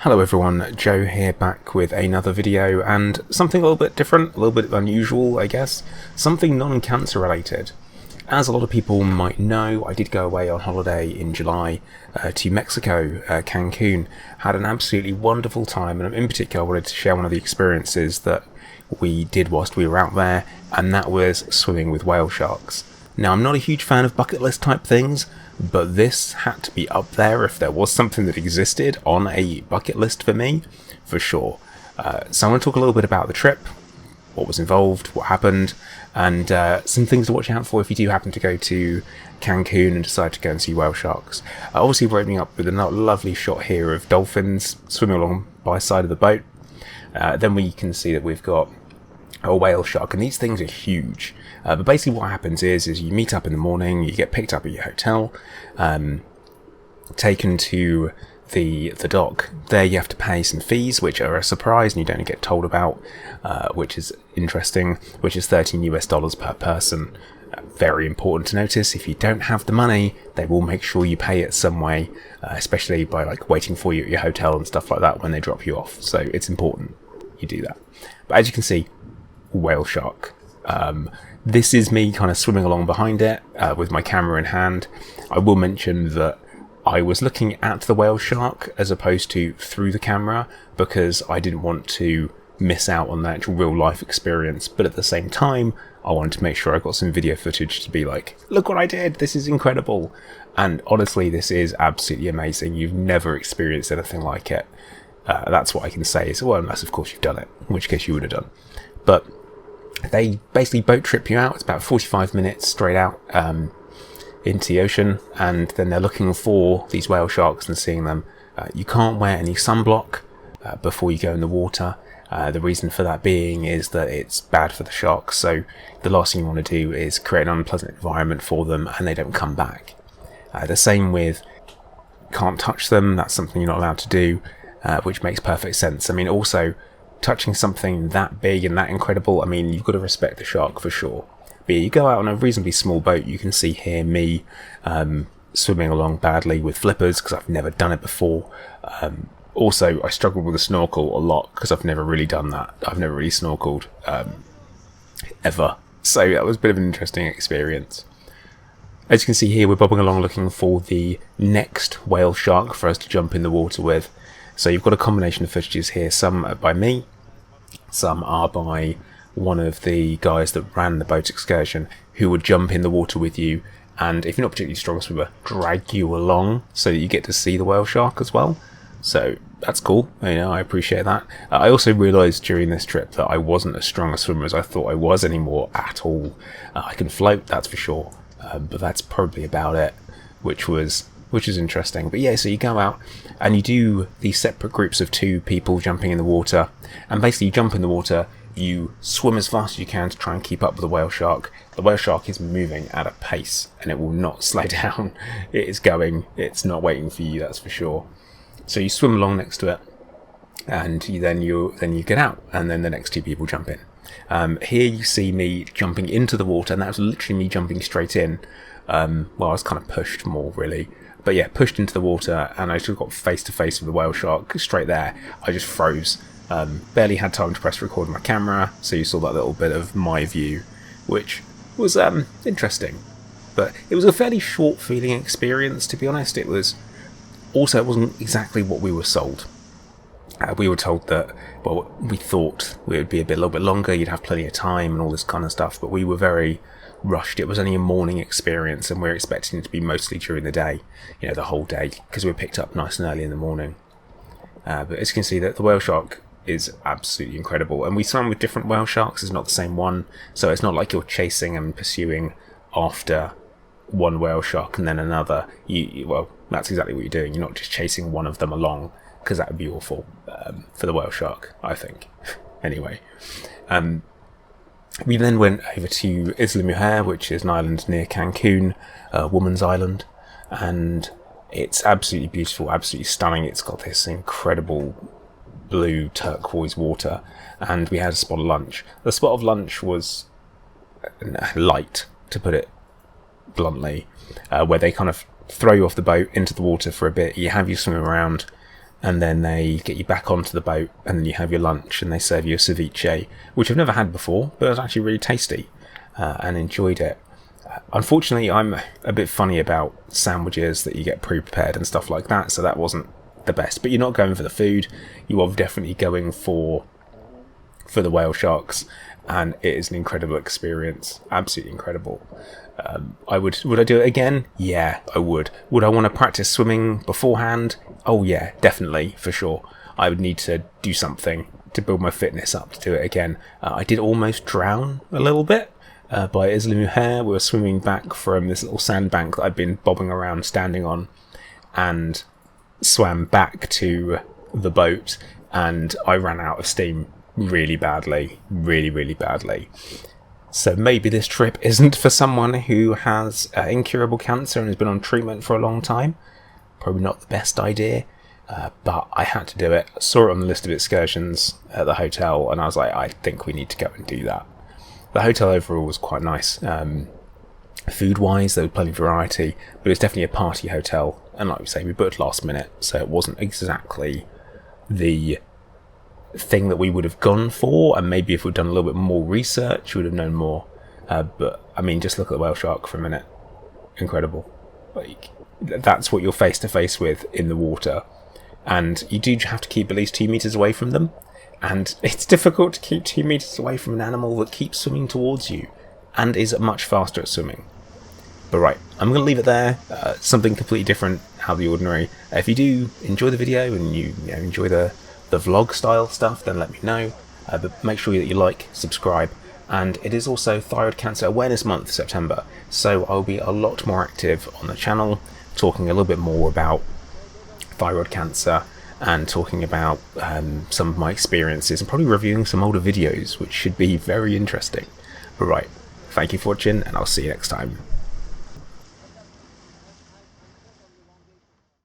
Hello everyone, Joe here, back with another video, and something a little bit different, a little bit unusual I guess, something non-cancer related. As a lot of people might know, I did go away on holiday in July to Mexico, Cancun, had an absolutely wonderful time, and in particular I wanted to share one of the experiences that we did whilst we were out there, and that was swimming with whale sharks. Now, I'm not a huge fan of bucket list type things, but this had to be up there if there was something that existed on a bucket list for me, for sure. So I want to talk a little bit about the trip, what was involved, what happened, and some things to watch out for if you do happen to go to Cancun and decide to go and see whale sharks. Obviously, we're opening up with a lovely shot here of dolphins swimming along by the side of the boat. Then we can see that we've got a whale shark, and these things are huge. But basically what happens is you meet up in the morning, you get picked up at your hotel, taken to the dock. There you have to pay some fees, which are a surprise and you don't get told about, which is interesting, which is $13 per person. Very important to notice, if you don't have the money, they will make sure you pay it some way, especially by like waiting for you at your hotel and stuff like that when they drop you off. So it's important you do that. But as you can see, whale shark. This is me kind of swimming along behind it with my camera in hand. I will mention that I was looking at the whale shark as opposed to through the camera because I didn't want to miss out on the actual real life experience, but at the same time I wanted to make sure I got some video footage to be like, look what I did, this is incredible. And honestly, this is absolutely amazing. You've never experienced anything like it. That's what I can say. So, well, unless of course you've done it, in which case you would have done. But they basically boat trip you out. It's about 45 minutes straight out into the ocean, and then they're looking for these whale sharks and seeing them. You can't wear any sunblock before you go in the water. The reason for that being is that it's bad for the sharks, so the last thing you want to do is create an unpleasant environment for them and they don't come back. The same with can't touch them. That's something you're not allowed to do, which makes perfect sense. I mean, also touching something that big and that incredible, I mean, you've got to respect the shark for sure. But yeah, you go out on a reasonably small boat, you can see here me swimming along badly with flippers because I've never done it before. Also, I struggled with a snorkel a lot because I've never really done that. I've never really snorkeled ever. So that was a bit of an interesting experience. As you can see here, we're bobbing along looking for the next whale shark for us to jump in the water with. So you've got a combination of footages here, some are by me, some are by one of the guys that ran the boat excursion who would jump in the water with you, and if you're not particularly strong swimmer, drag you along so that you get to see the whale shark as well. So that's cool, you know, I appreciate that. I also realised during this trip that I wasn't as strong a swimmer as I thought I was anymore at all. I can float, that's for sure, but that's probably about it, which is interesting. But yeah, so you go out and you do these separate groups of 2 people jumping in the water, and basically you jump in the water, you swim as fast as you can to try and keep up with the whale shark. The whale shark is moving at a pace and it will not slow down. It is going, it's not waiting for you, that's for sure. So you swim along next to it, and then you get out, and then the next 2 people jump in. Here you see me jumping into the water, and that was literally me jumping straight in. Well, I was kind of pushed more really, but yeah, pushed into the water, and I just got face to face with the whale shark straight there. I just froze. Barely had time to press record on my camera, so you saw that little bit of my view, which was interesting. But it was a fairly short feeling experience, to be honest. It wasn't exactly what we were sold. We were told that, well, we thought it would be a little bit longer, you'd have plenty of time and all this kind of stuff, but we were very rushed. It was only a morning experience, and we're expecting it to be mostly during the day, you know, the whole day, because we were picked up nice and early in the morning. But as you can see, that the whale shark is absolutely incredible, and we swam with different whale sharks. It's not the same one, so it's not like you're chasing and pursuing after one whale shark and then another. Well, that's exactly what you're doing. You're not just chasing one of them along, because that would be awful for the whale shark, I think. Anyway, we then went over to Isla Mujer, which is an island near Cancun, Woman's Island, and it's absolutely beautiful, absolutely stunning. It's got this incredible blue turquoise water, and we had a spot of lunch. The spot of lunch was light, to put it bluntly, where they kind of throw you off the boat into the water for a bit. You have you swim around, and then they get you back onto the boat, and then you have your lunch, and they serve you a ceviche, which I've never had before, but it was actually really tasty, and enjoyed it. Unfortunately, I'm a bit funny about sandwiches that you get pre-prepared and stuff like that, so that wasn't the best. But you're not going for the food, you are definitely going for the whale sharks, and it is an incredible experience, absolutely incredible. Would I do it again? Yeah, I would. Would I want to practice swimming beforehand? Oh yeah, definitely, for sure. I would need to do something to build my fitness up to do it again. I did almost drown a little bit by Isla Mujer. We were swimming back from this little sandbank that I'd been bobbing around standing on, and swam back to the boat, and I ran out of steam really badly, really badly. So maybe this trip isn't for someone who has incurable cancer and has been on treatment for a long time. Probably not the best idea, but I had to do it. I saw it on the list of excursions at the hotel, and I was like, I think we need to go and do that. The hotel overall was quite nice. Food-wise, there was plenty of variety, but it was definitely a party hotel. And like we say, we booked last minute, so it wasn't exactly the thing that we would have gone for, and maybe if we'd done a little bit more research we would have known more, but I mean, just look at the whale shark for a minute. Incredible. Like, that's what you're face to face with in the water, and you do have to keep at least 2 meters away from them, and it's difficult to keep 2 meters away from an animal that keeps swimming towards you and is much faster at swimming. But right, I'm going to leave it there. Something completely different out of the ordinary. If you do enjoy the video and you enjoy the vlog style stuff, then let me know, but make sure that you like, subscribe, and it is also Thyroid Cancer Awareness Month, September, so I'll be a lot more active on the channel, talking a little bit more about thyroid cancer, and talking about some of my experiences, and probably reviewing some older videos, which should be very interesting. But right, thank you for watching, and I'll see you next time.